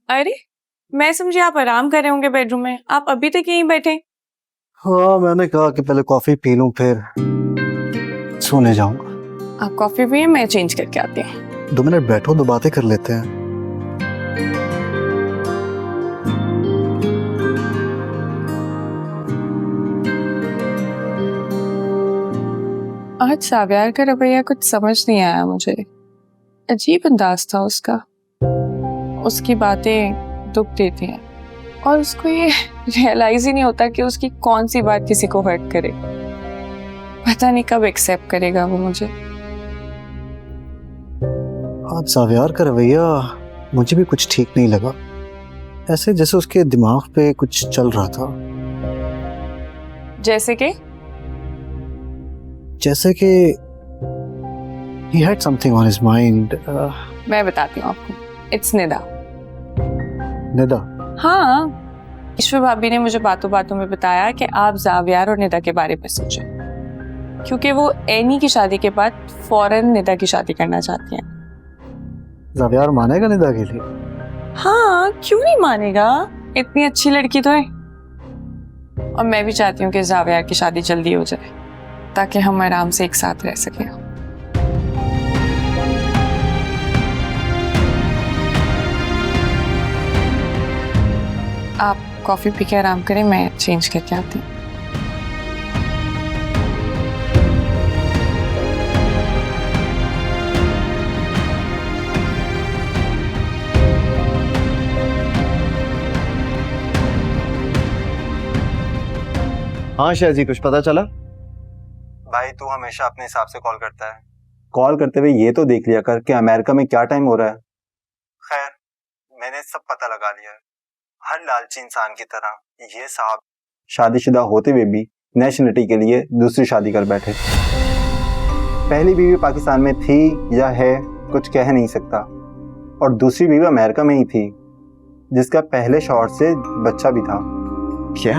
अरे, मैं समझी आप आराम कर रहे होंगे बेडरूम में। आप अभी तक यहीं बैठे? हाँ, मैंने कहा कि पहले कॉफी पी लूं फिर सोने जाऊंगा। आप कॉफी पिए, मैं चेंज करके आती हूँ। 2 मिनट बैठो, 2 बातें कर लेते हैं। आज साव्यार का रवैया कुछ समझ नहीं आया मुझे। अजीब अंदाज था उसका। उसकी बातें दुख देती हैं और उसको ये रियलाइज ही नहीं होता कि उसकी कौन सी बात किसी को हर्ट करे। पता नहीं कब एक्सेप्ट करेगा वो मुझे। आज साव्यार का रवैया मुझे भी कुछ ठीक नहीं लगा। ऐसे जैसे उसके दिमाग पे कुछ चल रहा था। जैसे कि he had something on his mind. मैं बताती हूँ आपको। इट्स निदा। निदा? हाँ, ईश्वर भाभी ने मुझे बातों बातों में बताया कि आप जावियार और निदा के बारे में सोचें, क्योंकि वो एनी की शादी के बाद फौरन निदा की शादी करना चाहती हैं। जावियार मानेगा निदा के लिए? हाँ, क्यों नहीं मानेगा? इतनी अच्छी लड़की तो है। और मैं भी चाहती हूँ कि जावियार की शादी जल्दी हो जाए ताकि हम आराम से एक साथ रह सकें। आप कॉफी पी के आराम करें, मैं चेंज करके आती हूँ। हाँ शाहजी, कुछ पता चला? भाई तू हमेशा अपने हिसाब से कॉल करता है। कॉल करते हुए ये तो देख लिया कर कि अमेरिका में क्या टाइम हो रहा है। खैर, मैंने सब पता लगा लिया है। हर लालची इंसान की तरह ये साहब शादीशुदा होते हुए भी नेशनलिटी के लिए दूसरी शादी कर बैठे। पहली बीवी पाकिस्तान में थी या है कुछ कह नहीं सकता, और दूसरी बीवी अमेरिका में ही थी जिसका पहले शौहर से बच्चा भी था। क्या?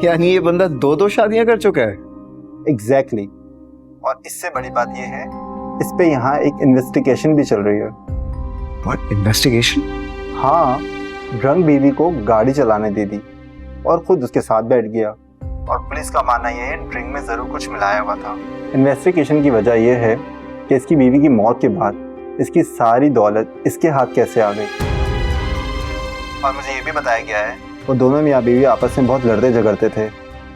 यानी ये बंदा 2 शादियां कर चुका है? एग्जैक्टली। और इससे बड़ी बात यह है, इस पे यहाँ एक इन्वेस्टिगेशन भी चल रही है। What investigation? हाँ, ड्रंक बीवी को गाड़ी चलाने दे दी और खुद उसके साथ बैठ गया, और पुलिस का मानना यह है ड्रिंक में जरूर कुछ मिलाया हुआ था। इन्वेस्टिगेशन की वजह यह है कि इसकी बीवी की मौत के बाद इसकी सारी दौलत इसके हाथ कैसे आ गई। और मुझे ये भी बताया गया है वो दोनों मियाँ बीवी आपस में बहुत लड़ते झगड़ते थे,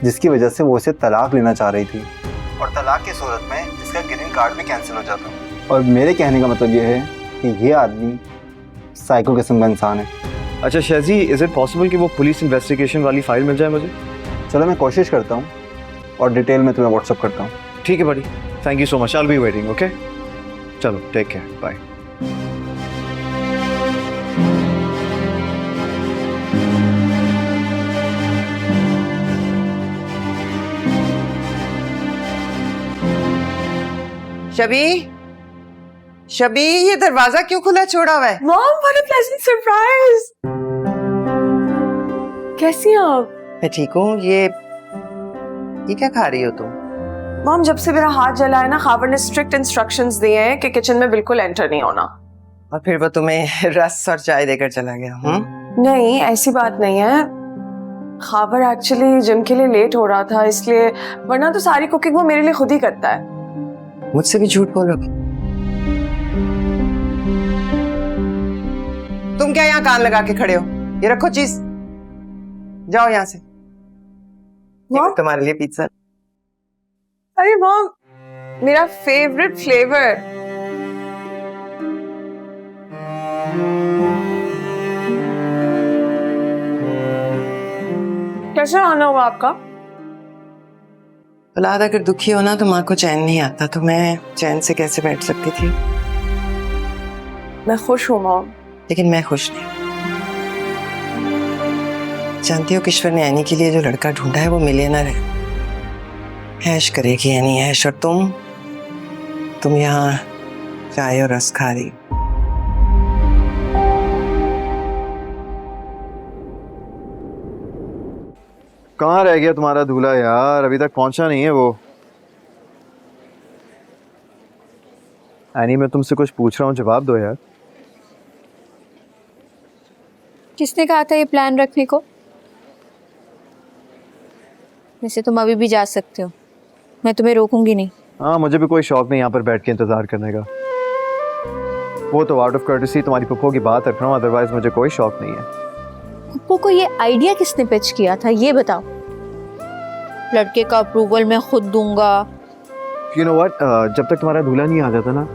जिसकी वजह से वो इसे तलाक लेना चाह रही थी, और तलाक की सूरत में इसका ग्रीन कार्ड भी कैंसिल हो जाता। और मेरे कहने का मतलब ये है कि ये आदमी साइको किस्म का इंसान है। अच्छा शाहजी, इज इट पॉसिबल कि वो पुलिस इन्वेस्टिगेशन वाली फाइल मिल जाए मुझे? चलो मैं कोशिश करता हूँ और डिटेल में तुम्हें व्हाट्सअप करता हूँ। ठीक है बड़ी, thank you so much, I will be waiting. Okay, चलो टेक केयर, बाय। शबी, ये दरवाजा क्यों खुला छोड़ा हुआ है? Mom, what a pleasant surprise. कैसी हैं आप? मैं ठीक हूँ। ये क्या खा रही हो तुम? मॉम, जब से मेरा हाथ जला है ना, खावर ने स्ट्रिक्ट इंस्ट्रक्शंस दिए हैं कि किचन में बिल्कुल एंटर नहीं होना। और फिर वो तुम्हें रस और चाय देकर चला गया? नहीं, ऐसी बात नहीं है। खावर एक्चुअली जिम के लिए लेट हो रहा था इसलिए, वरना तो सारी कुकिंग वो मेरे लिए खुद ही करता है। मुझसे भी झूठ बोलोगे? तुम क्या यहाँ कान लगा के खड़े हो? ये रखो चीज, जाओ यहाँ से। तुम्हारे लिए पिज्जा। अरे मॉम, मेरा फेवरेट फ्लेवर। कैसे आना हुआ आपका? औलाद अगर दुखी हो ना तो माँ को चैन नहीं आता, तो मैं चैन से कैसे बैठ सकती थी? मैं खुश हूँ मॉम। लेकिन मैं खुश नहीं। जानती हो कि ईश्वर ने एनी के लिए जो लड़का ढूंढा है वो मिलियनर है। ऐश करेगी एनी ऐश, और तुम यहाँ चाय और रस खा रही। कहाँ रह गया तुम्हारा दूल्हा यार? अभी तक पहुंचा नहीं है वो। एनी, मैं तुमसे कुछ पूछ रहा हूँ, जवाब दो यार। किसने कहा था ये प्लान रखने को? वैसे तुम अभी भी जा सकते हो, मैं तुम्हें रोकूंगी नहीं। हाँ, मुझे भी कोई शौक नहीं यहाँ पर बैठ के इंतज़ार करने का। वो तो आउट ऑफ कर्टेसी तुम्हारी पप्पो की बात रख रहा हूँ, अदरवाइज मुझे कोई शौक नहीं है। पप्पू को ये आइडिया किसने पिच किया था, ये बताओ। लड़के का अप्रूवल मैं खुद दूंगा। यू नो व्हाट, जब तक तुम्हारा दूल्हा नहीं आ जाता ना,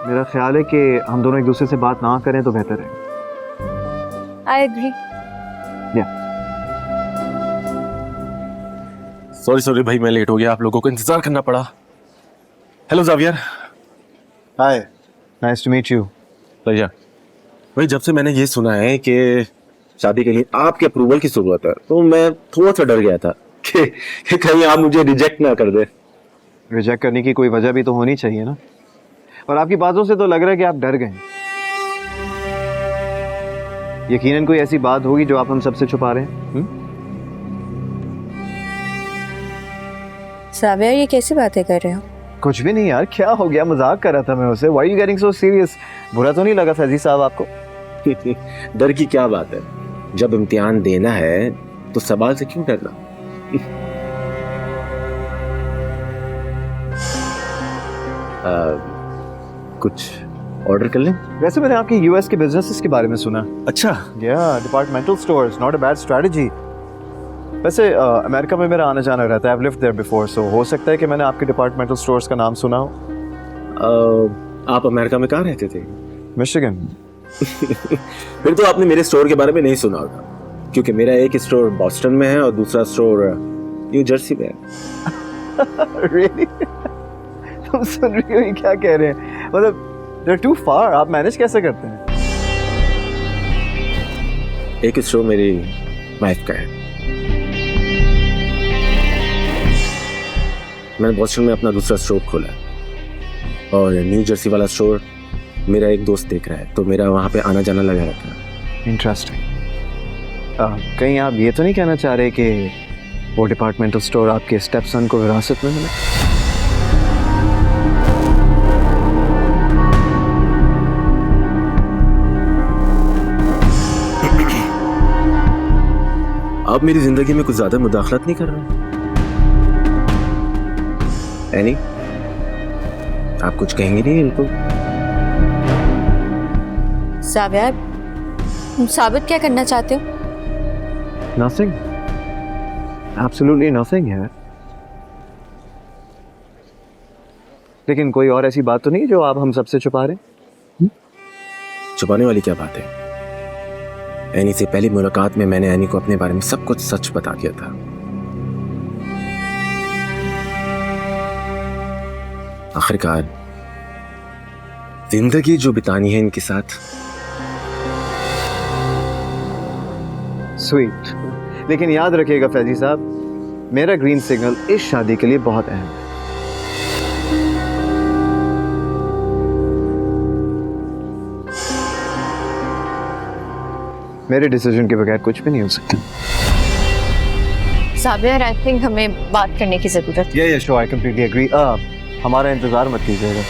मेरा ख्याल है कि हम दोनों एक दूसरे से बात ना करें तो बेहतर है। I agree. सॉरी भाई, मैं लेट हो गया, आप लोगों को इंतजार करना पड़ा। Hello Javier. Hi, nice to meet you. भैया भाई, जब से मैंने ये सुना है कि शादी के लिए आपके अप्रूवल की जरूरत है, तो मैं थोड़ा सा डर गया था कि कहीं आप मुझे रिजेक्ट ना कर दे। रिजेक्ट करने की कोई वजह भी तो होनी चाहिए ना, और आपकी बातों से तो लग रहा है कि आप डर गए। यकीनन कोई ऐसी बात होगी जो आप हम सबसे छुपा रहे हैं। साविया, ये कैसी बातें कर रहे हो? कुछ भी नहीं यार, क्या हो गया, मजाक कर रहा था मैं उसे। Why you getting so serious? बुरा तो नहीं लगा फैजी साहब आपको? डर की क्या बात है, जब इम्तिहान देना है तो सवाल से क्यों डरना। कुछ ऑर्डर कर लें? वैसे मैंने आपकी यूएस के बिजनेसेस के बारे में सुना। अच्छा। या departmental stores, not a bad strategy. वैसे अमेरिका में मेरा आना जाना रहता है, I have lived there before, so हो सकता है कि मैंने आपके डिपार्टमेंटल स्टोर्स का नाम सुना हो। आप अमेरिका में कहाँ रहते थे? मिशिगन। फिर तो आपने मेरे स्टोर के बारे में नहीं सुना होगा, क्योंकि मेरा एक स्टोर बॉस्टन में है और दूसरा स्टोर न्यू जर्सी में है। Really? तुम सुन रही हो ये क्या कह रहे हैं? मतलब they're too far, आप मैनेज कैसे करते हैं? एक स्टोर मेरी वाइफ का है। मैंने बॉस्टन में अपना दूसरा स्टोर खोला है और न्यू जर्सी वाला स्टोर मेरा एक दोस्त देख रहा है, तो मेरा वहाँ पे आना जाना लगा रहता है। इंटरेस्टिंग। कहीं आप ये तो नहीं कहना चाह रहे कि वो डिपार्टमेंटल स्टोर आपके स्टेपसन को विरासत में मिला? आप मेरी जिंदगी में कुछ ज्यादा मुदाखलत नहीं कर रहे? एनी, आप कुछ कहेंगे नहीं इनको? साविया, तुम साबित क्या करना चाहते हो? Nothing. Absolutely nothing है। लेकिन कोई और ऐसी बात तो नहीं जो आप हम सबसे छुपा रहे हैं? छुपाने वाली क्या बात है? एनी से पहली मुलाकात में मैंने एनी को अपने बारे में सब कुछ सच बता दिया था। आखिरकार जिंदगी जो बितानी है इनके साथ। स्वीट। लेकिन याद रखिएगा फैजी साहब, मेरा ग्रीन सिग्नल इस शादी के लिए बहुत अहम है। मेरे डिसीजन के बगैर कुछ भी नहीं हो सकता। साविया, आई थिंक हमें बात करने की जरूरत है। ये शो आई कंप्लीटली एग्री। हमारा इंतजार मत कीजिएगा।